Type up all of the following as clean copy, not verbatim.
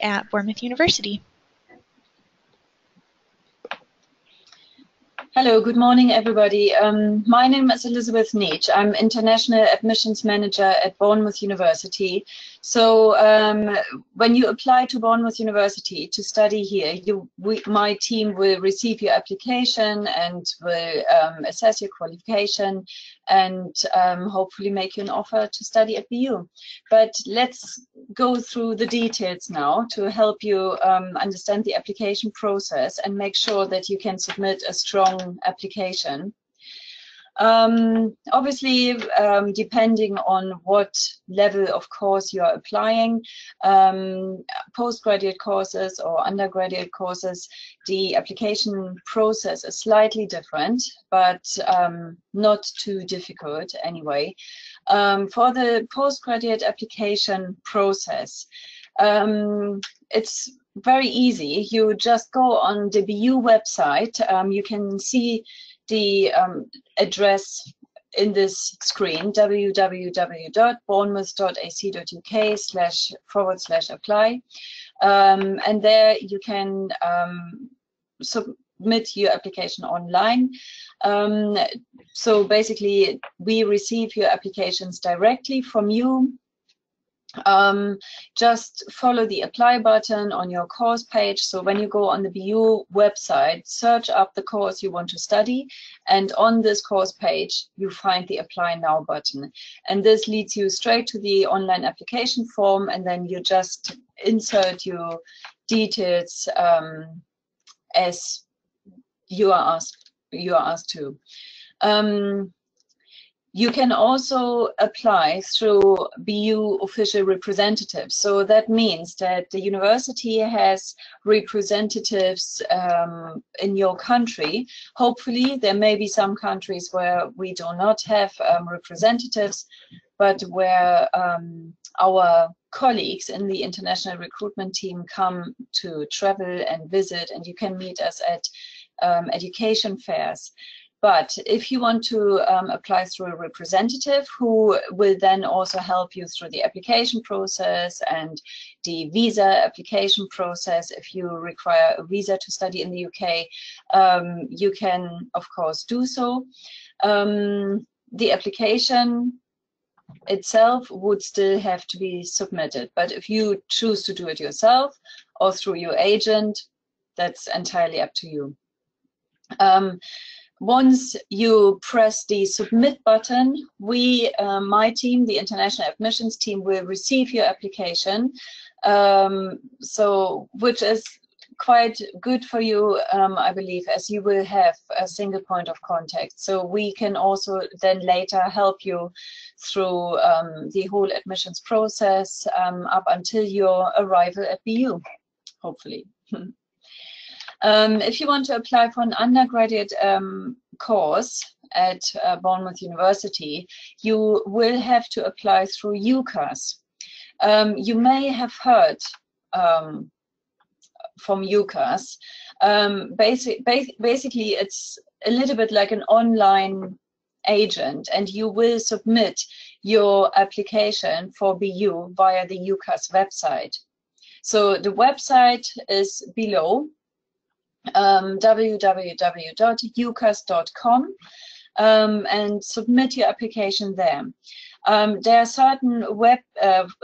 at Bournemouth University. Hello, good morning, everybody. My name is Elizabeth Nietsch. I'm International Admissions Manager at Bournemouth University. So when you apply to Bournemouth University to study here, my team will receive your application and will assess your qualification and hopefully make you an offer to study at BU. But let's go through the details now to help you understand the application process and make sure that you can submit a strong application. Obviously, depending on what level of course you are applying, postgraduate courses or undergraduate courses, the application process is slightly different, but not too difficult anyway. For the postgraduate application process, it's very easy. You just go on the BU website. You can see the address in this screen, www.bournemouth.ac.uk//apply. And there you can submit your application online. So basically, we receive your applications directly from you. Just follow the apply button on your course page. So when you go on the BU website, search up the course you want to study, and on this course page you find the apply now button, and this leads you straight to the online application form, and then you just insert your details as you are asked to. You can also apply through BU official representatives. So that means that the university has representatives in your country. Hopefully, there may be some countries where we do not have representatives, but where our colleagues in the international recruitment team come to travel and visit, and you can meet us at education fairs. But if you want to apply through a representative who will then also help you through the application process and the visa application process, if you require a visa to study in the UK, you can, of course, do so. The application itself would still have to be submitted. But if you choose to do it yourself or through your agent, that's entirely up to you. Once you press the submit button, we, my team, the international admissions team, will receive your application, which is quite good for you, I believe, as you will have a single point of contact. So we can also then later help you through the whole admissions process up until your arrival at BU, hopefully. If you want to apply for an undergraduate course at Bournemouth University, you will have to apply through UCAS. You may have heard from UCAS. Basically, it's a little bit like an online agent, and you will submit your application for BU via the UCAS website. So the website is below. www.ucas.com and submit your application there. There are certain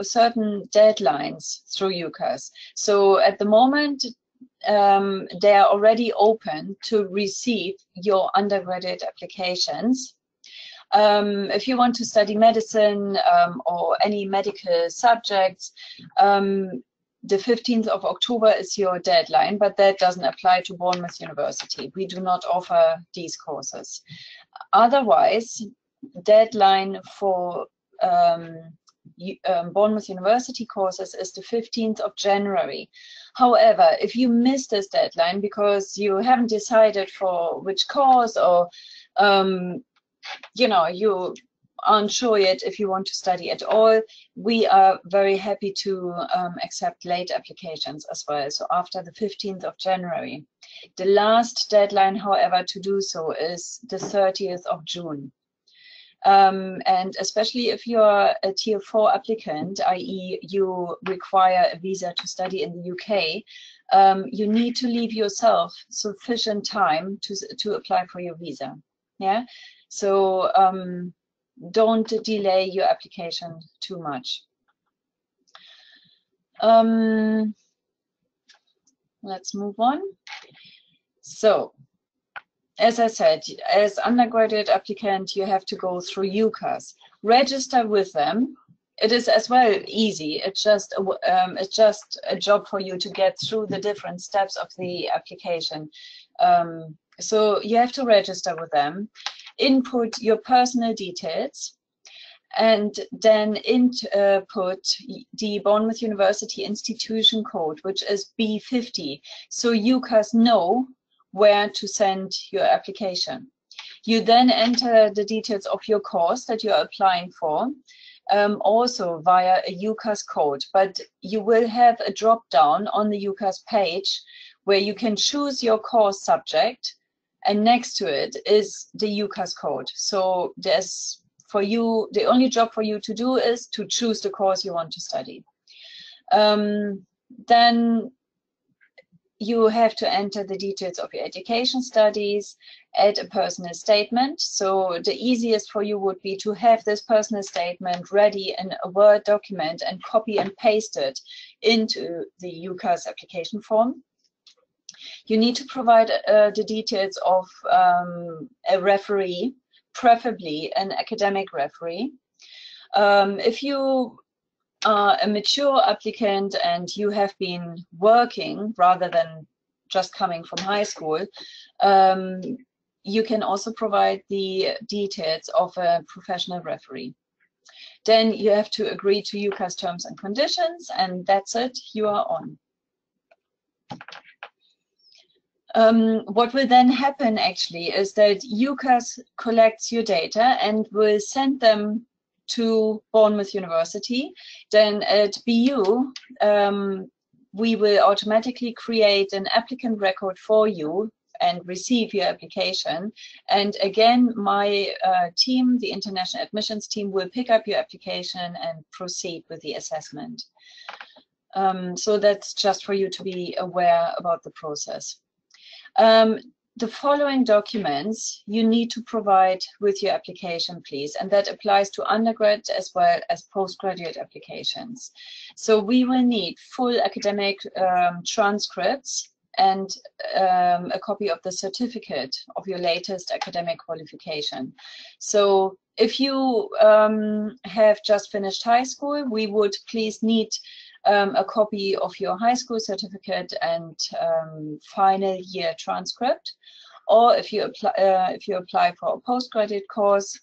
certain deadlines through UCAS. So at the moment, they are already open to receive your undergraduate applications. If you want to study medicine or any medical subjects, the 15th of October is your deadline, but that doesn't apply to Bournemouth University. We do not offer these courses. Otherwise, deadline for Bournemouth University courses is the 15th of January. However, if you miss this deadline because you haven't decided for which course, or you know, you aren't sure yet if you want to study at all, we are very happy to accept late applications as well, so after the 15th of January. The last deadline, however, to do so is the 30th of June. And especially if you're a Tier 4 applicant, i.e. you require a visa to study in the UK, you need to leave yourself sufficient time to apply for your visa. Yeah, so don't delay your application too much. Let's move on. So, as I said, as undergraduate applicant, you have to go through UCAS. Register with them. It is as well easy. It's just a job for you to get through the different steps of the application. So you have to register with them, input your personal details, and then input the Bournemouth University institution code, which is B50. So UCAS know where to send your application. You then enter the details of your course that you're applying for, also via a UCAS code, but you will have a drop down on the UCAS page where you can choose your course subject, and next to it is the UCAS code. So there's, for you, the only job for you to do is to choose the course you want to study. Then you have to enter the details of your education studies, add a personal statement. So the easiest for you would be to have this personal statement ready in a Word document and copy and paste it into the UCAS application form. You need to provide the details of a referee, preferably an academic referee. If you are a mature applicant and you have been working rather than just coming from high school, you can also provide the details of a professional referee. Then you have to agree to UCAS terms and conditions, and that's it, you are on. What will then happen actually is that UCAS collects your data and will send them to Bournemouth University. Then at BU, we will automatically create an applicant record for you and receive your application. And again, my team, the international admissions team, will pick up your application and proceed with the assessment. So that's just for you to be aware about the process. The following documents you need to provide with your application, please, and that applies to undergrad as well as postgraduate applications. So we will need full academic transcripts and a copy of the certificate of your latest academic qualification. So if you have just finished high school, we would please need a copy of your high school certificate and final year transcript. Or if you apply for a postgraduate course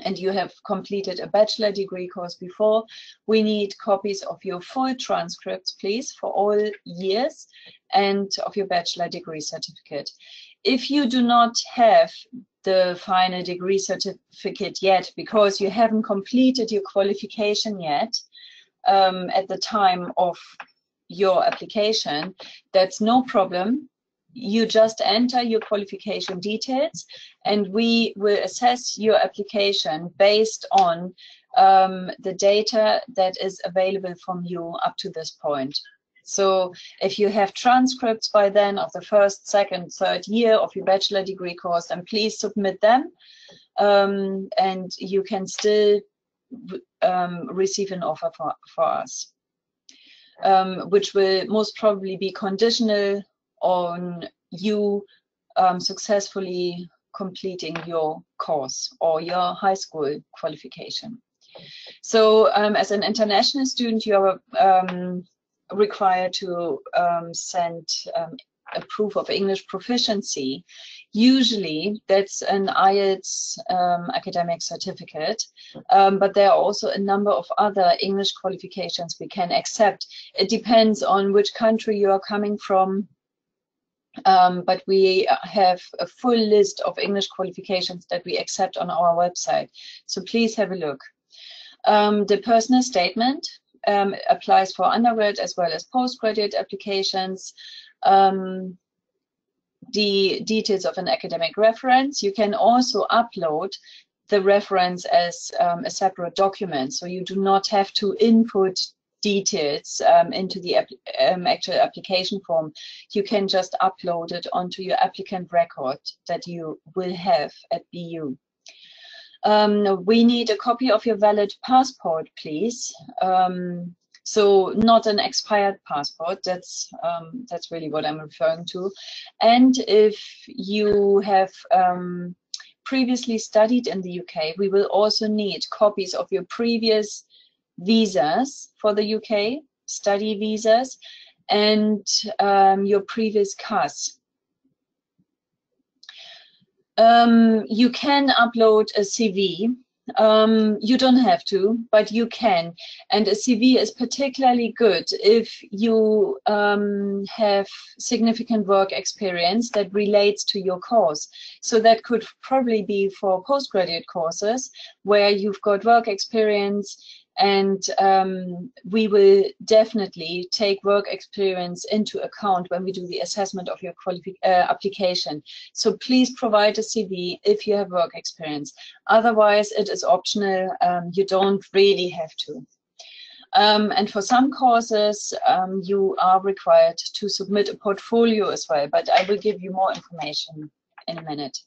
and you have completed a bachelor degree course before, we need copies of your full transcripts, please, for all years, and of your bachelor degree certificate. If you do not have the final degree certificate yet because you haven't completed your qualification yet, at the time of your application, that's no problem. You just enter your qualification details and we will assess your application based on the data that is available from you up to this point. So if you have transcripts by then of the first, second, third year of your bachelor degree course, then please submit them, and you can still receive an offer for us, which will most probably be conditional on you successfully completing your course or your high school qualification. So as an international student, you are required to send a proof of English proficiency. Usually that's an IELTS academic certificate, but there are also a number of other English qualifications we can accept. It depends on which country you are coming from, but we have a full list of English qualifications that we accept on our website. So please have a look. The personal statement applies for undergrad as well as postgraduate applications. The details of an academic reference. You can also upload the reference as a separate document. So you do not have to input details into the actual application form. You can just upload it onto your applicant record that you will have at BU. We need a copy of your valid passport, please. So not an expired passport, that's really what I'm referring to. And if you have previously studied in the UK, we will also need copies of your previous visas for the UK, study visas, and your previous CAS. You can upload a CV. You don't have to, but you can. And a CV is particularly good if you have significant work experience that relates to your course. So that could probably be for postgraduate courses where you've got work experience, and we will definitely take work experience into account when we do the assessment of your application. So please provide a CV if you have work experience. Otherwise, it is optional. You don't really have to. And for some courses, you are required to submit a portfolio as well, but I will give you more information in a minute.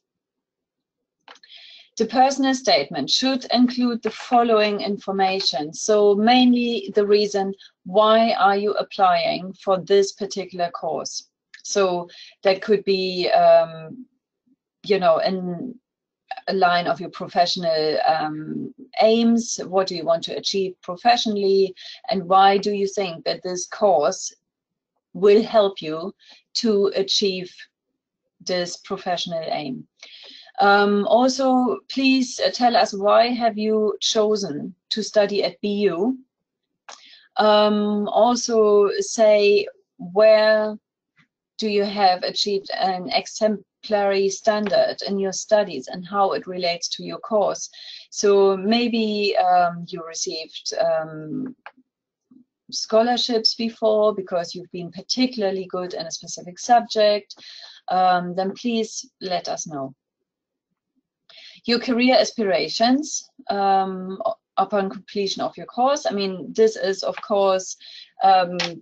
The personal statement should include the following information. So mainly the reason, why are you applying for this particular course? So that could be, you know, in a line of your professional aims. What do you want to achieve professionally? And why do you think that this course will help you to achieve this professional aim? Also, please tell us, why have you chosen to study at BU? Also say, where do you have achieved an exemplary standard in your studies and how it relates to your course? So maybe you received scholarships before because you've been particularly good in a specific subject. Then please let us know. Your career aspirations upon completion of your course. I mean, this is, of course, also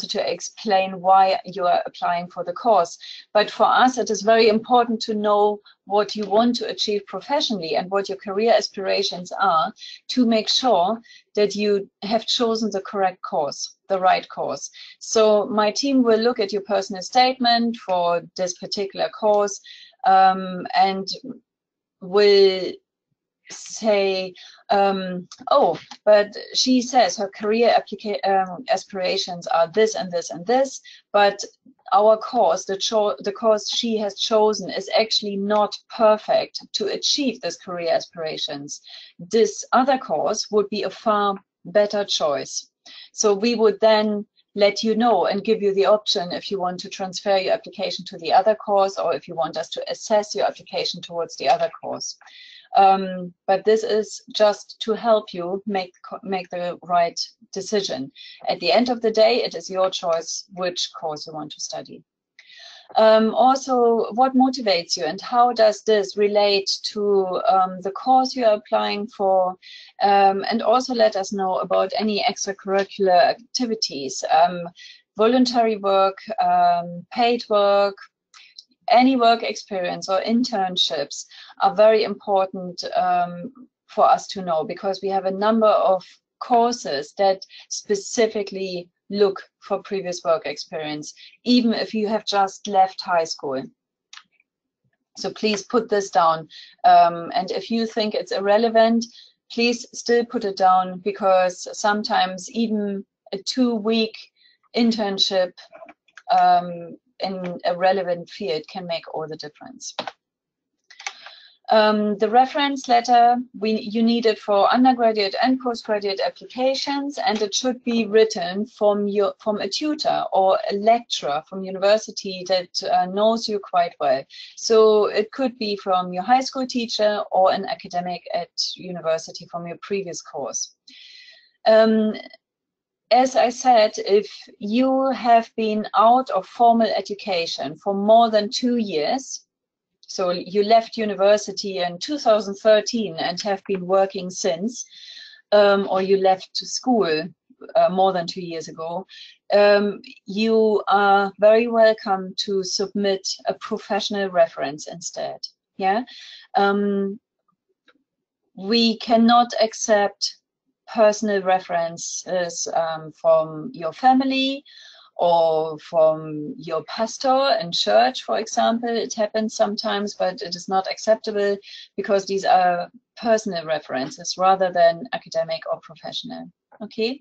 to explain why you are applying for the course. But for us, it is very important to know what you want to achieve professionally and what your career aspirations are, to make sure that you have chosen the correct course, the right course. So my team will look at your personal statement for this particular course, and will say, oh, but she says her career aspirations are this and this and this, but our course, the course she has chosen, is actually not perfect to achieve this career aspirations. This other course would be a far better choice. So we would then let you know and give you the option if you want to transfer your application to the other course, or if you want us to assess your application towards the other course. But this is just to help you make the right decision. At the end of the day, it is your choice which course you want to study. Also, what motivates you and how does this relate to the course you are applying for? And also let us know about any extracurricular activities, voluntary work, paid work, any work experience or internships are very important for us to know, because we have a number of courses that specifically look for previous work experience, even if you have just left high school. So please put this down. And if you think it's irrelevant, please still put it down, because sometimes even a 2-week internship in a relevant field can make all the difference. The reference letter, you need it for undergraduate and postgraduate applications, and it should be written from a tutor or a lecturer from university that knows you quite well. So it could be from your high school teacher or an academic at university from your previous course. As I said, if you have been out of formal education for more than 2 years, So you left university in 2013 and have been working since, or you left school more than 2 years ago, you are very welcome to submit a professional reference instead. Yeah, we cannot accept personal references from your family or from your pastor in church, for example. It happens sometimes, but it is not acceptable because these are personal references rather than academic or professional. Okay,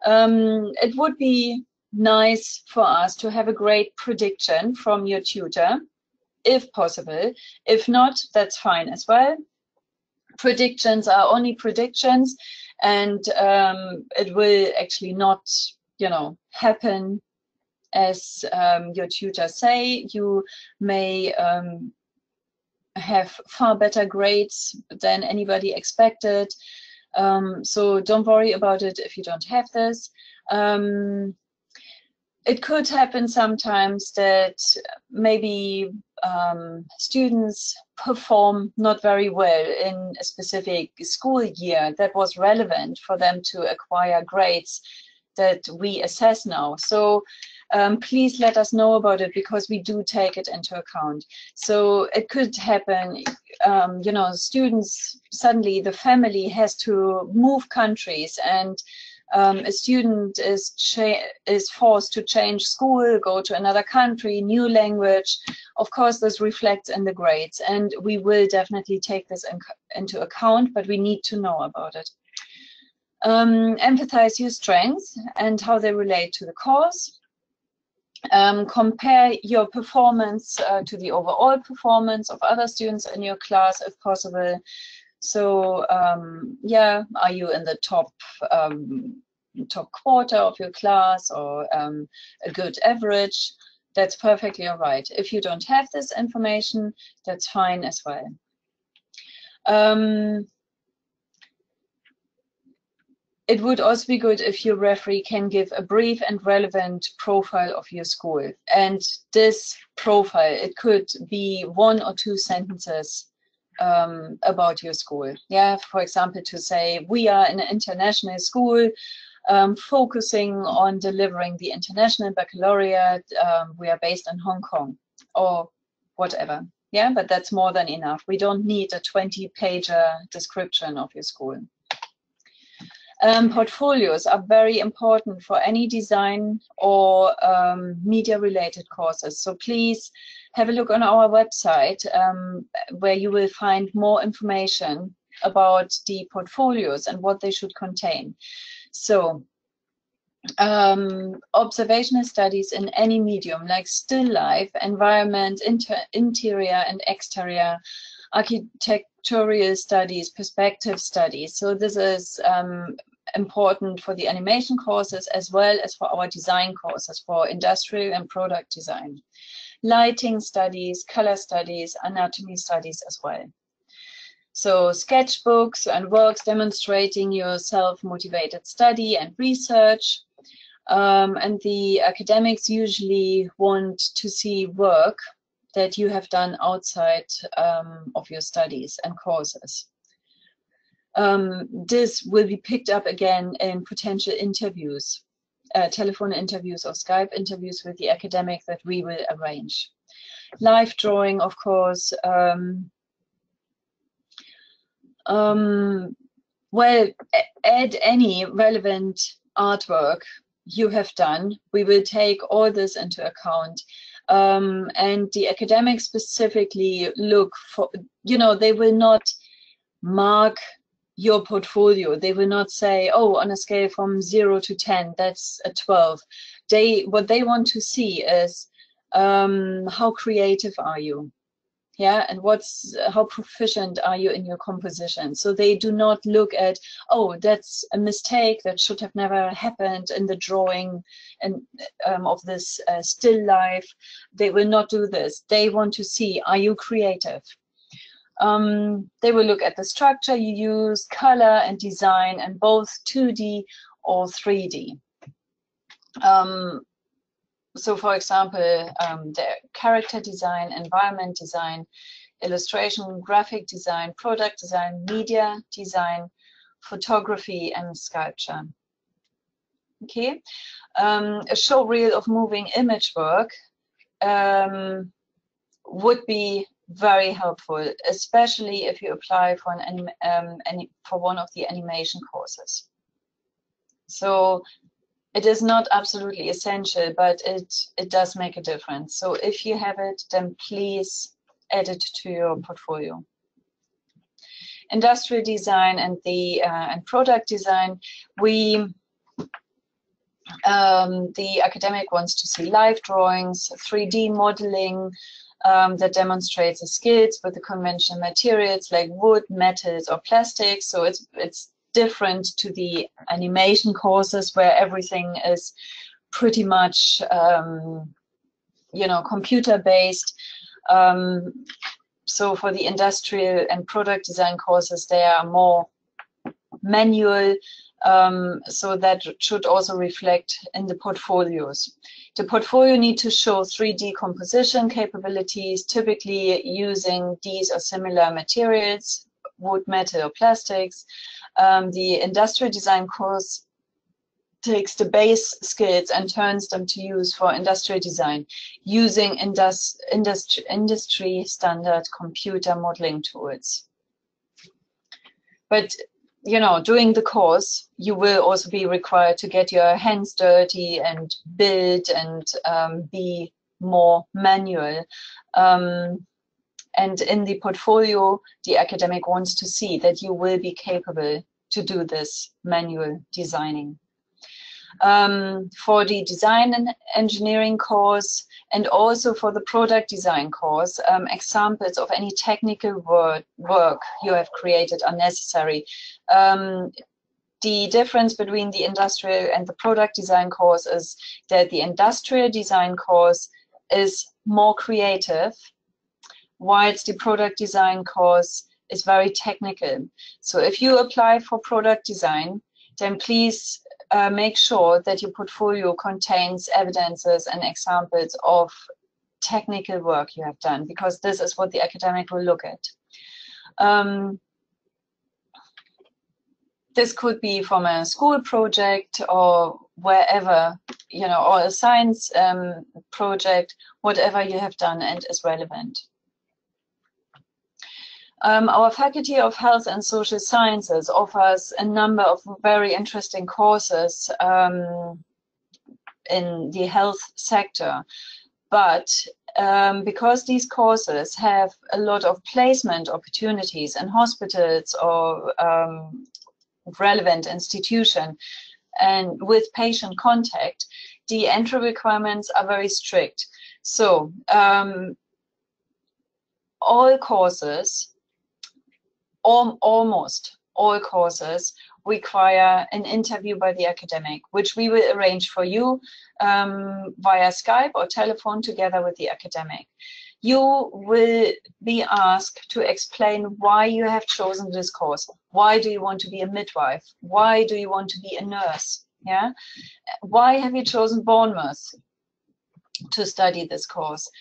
it would be nice for us to have a great prediction from your tutor, if possible. If not, that's fine as well. Predictions are only predictions, and it will actually not, you know, happen as your tutors say. You may have far better grades than anybody expected. So don't worry about it if you don't have this. It could happen sometimes that maybe students perform not very well in a specific school year that was relevant for them to acquire grades that we assess now. So please let us know about it, because we do take it into account. So it could happen, you know, students, suddenly the family has to move countries, and a student is forced to change school, go to another country, new language. Of course, this reflects in the grades, and we will definitely take this into account, but we need to know about it. Empathize your strengths and how they relate to the course. Compare your performance to the overall performance of other students in your class, if possible. So yeah, are you in the top quarter of your class, or a good average? That's perfectly all right. If you don't have this information, that's fine as well. It would also be good if your referee can give a brief and relevant profile of your school. And this profile, it could be 1 or 2 sentences about your school. Yeah, for example, to say, we are an international school focusing on delivering the international baccalaureate. We are based in Hong Kong, or whatever. Yeah, but that's more than enough. We don't need a 20-pager description of your school. Portfolios are very important for any design or media-related courses. So please have a look on our website, where you will find more information about the portfolios and what they should contain. So observational studies in any medium, like still life, environment, interior and exterior, architectural studies, perspective studies. So this is important for the animation courses as well as for our design courses, for industrial and product design. Lighting studies, color studies, anatomy studies as well. So sketchbooks and works demonstrating your self-motivated study and research. And the academics usually want to see work that you have done outside of your studies and courses. This will be picked up again in potential interviews, telephone interviews or Skype interviews with the academic that we will arrange. Live drawing, of course. Well, add any relevant artwork you have done. We will take all this into account. And the academics specifically look for, you know, they will not mark your portfolio. They will not say, oh, on a scale from 0 to 10, that's a 12. What they want to see is how creative are you? Yeah, and how proficient are you in your composition? So they do not look at, oh, that's a mistake that should have never happened in the drawing and of this still life. They will not do this. They want to see, are you creative? They will look at the structure you use, color and design, and both 2D or 3D. So for example, the character design, environment design, illustration, graphic design, product design, media design, photography, and sculpture. Okay, a show reel of moving image work would be very helpful, especially if you apply for for one of the animation courses. So it is not absolutely essential, but it does make a difference. So if you have it, then please add it to your portfolio. Industrial design and and product design, the academic wants to see live drawings, 3D modeling that demonstrates the skills with the conventional materials like wood, metals, or plastics. So it's different to the animation courses where everything is pretty much, you know, computer-based. So for the industrial and product design courses, they are more manual. So that should also reflect in the portfolios. The portfolio needs to show 3D composition capabilities, typically using these or similar materials, wood, metal, or plastics. The industrial design course takes the base skills and turns them to use for industrial design using industry standard computer modeling tools. But you know, during the course, you will also be required to get your hands dirty and build and be more manual. And in the portfolio, the academic wants to see that you will be capable to do this manual designing. For the design and engineering course, and also for the product design course, examples of any technical work you have created are necessary. The difference between the industrial and the product design course is that the industrial design course is more creative, whilst the product design course is very technical. So if you apply for product design, then please make sure that your portfolio contains evidences and examples of technical work you have done, because this is what the academic will look at. This could be from a school project or wherever, you know, or a science project, whatever you have done and is relevant. Our Faculty of Health and Social Sciences offers a number of very interesting courses in the health sector, but because these courses have a lot of placement opportunities in hospitals or relevant institution and with patient contact, the entry requirements are very strict. So all courses, almost all courses, require an interview by the academic, which we will arrange for you via Skype or telephone together with the academic. You will be asked to explain why you have chosen this course. Why do you want to be a midwife? Why do you want to be a nurse? Yeah. Why have you chosen Bournemouth to study this course?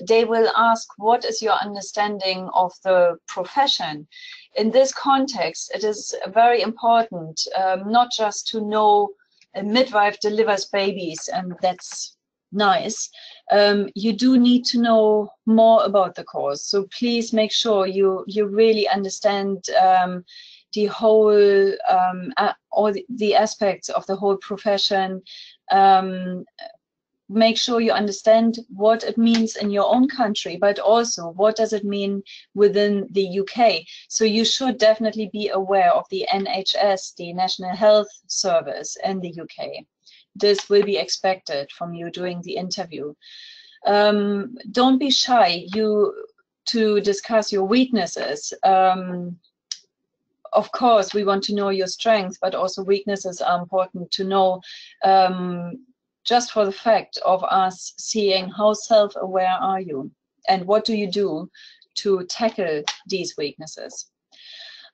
They will ask, what is your understanding of the profession? In this context, it is very important not just to know a midwife delivers babies, and that's nice. You do need to know more about the course. So please make sure you really understand the whole, all the aspects of the whole profession. Make sure you understand what it means in your own country, but also what does it mean within the UK. So you should definitely be aware of the NHS, the National Health Service in the UK. This will be expected from you during the interview. Don't be shy to discuss your weaknesses. Of course, we want to know your strengths, but also weaknesses are important to know, just for the fact of us seeing how self-aware are you and what do you do to tackle these weaknesses.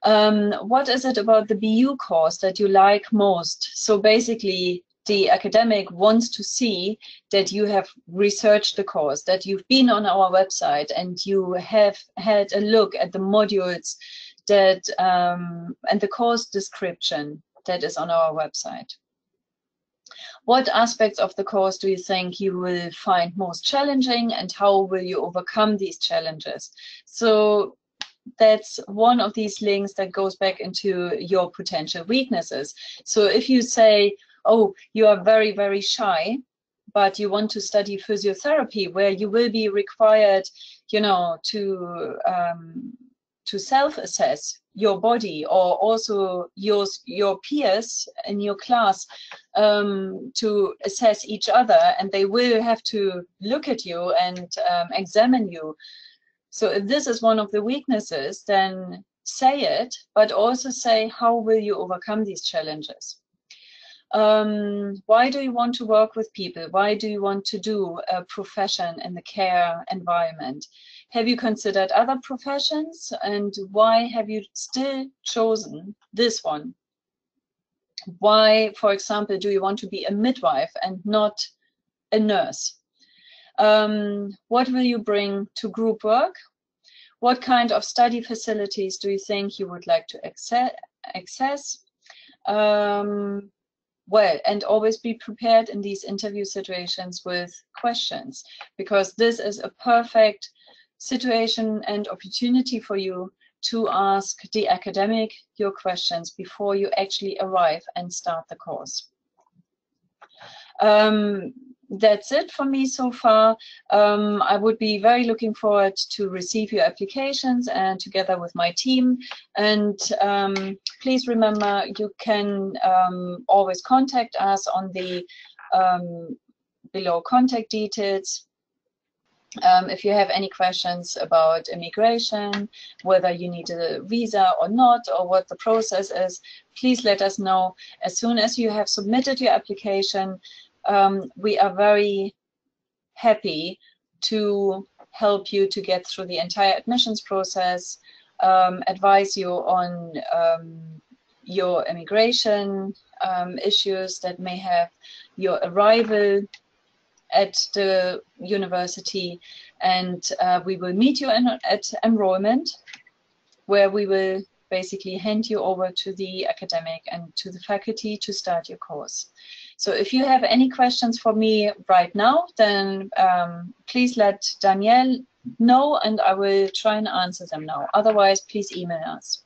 What is it about the BU course that you like most? So basically, the academic wants to see that you have researched the course, that you've been on our website and you have had a look at the modules that and the course description that is on our website. What aspects of the course do you think you will find most challenging, and how will you overcome these challenges? So that's one of these links that goes back into your potential weaknesses. So if you say, oh, you are very, very shy, but you want to study physiotherapy, where you will be required, you know, to self-assess your body, or also your peers in your class to assess each other, and they will have to look at you and examine you. So if this is one of the weaknesses, then say it, but also say, how will you overcome these challenges? Why do you want to work with people? Why do you want to do a profession in the care environment? Have you considered other professions, and why have you still chosen this one? Why, for example, do you want to be a midwife and not a nurse? What will you bring to group work? What kind of study facilities do you think you would like to access? Well, and always be prepared in these interview situations with questions, because this is a perfect situation and opportunity for you to ask the academic your questions before you actually arrive and start the course. That's it for me so far. I would be very looking forward to receive your applications and together with my team. And please remember, you can always contact us on the below contact details. If you have any questions about immigration, whether you need a visa or not, or what the process is, please let us know. As soon as you have submitted your application, we are very happy to help you to get through the entire admissions process, advise you on your immigration issues that may have, your arrival at the university, and we will meet you at enrollment, where we will basically hand you over to the academic and to the faculty to start your course. So if you have any questions for me right now, then please let Danielle know, and I will try and answer them now. Otherwise, please email us.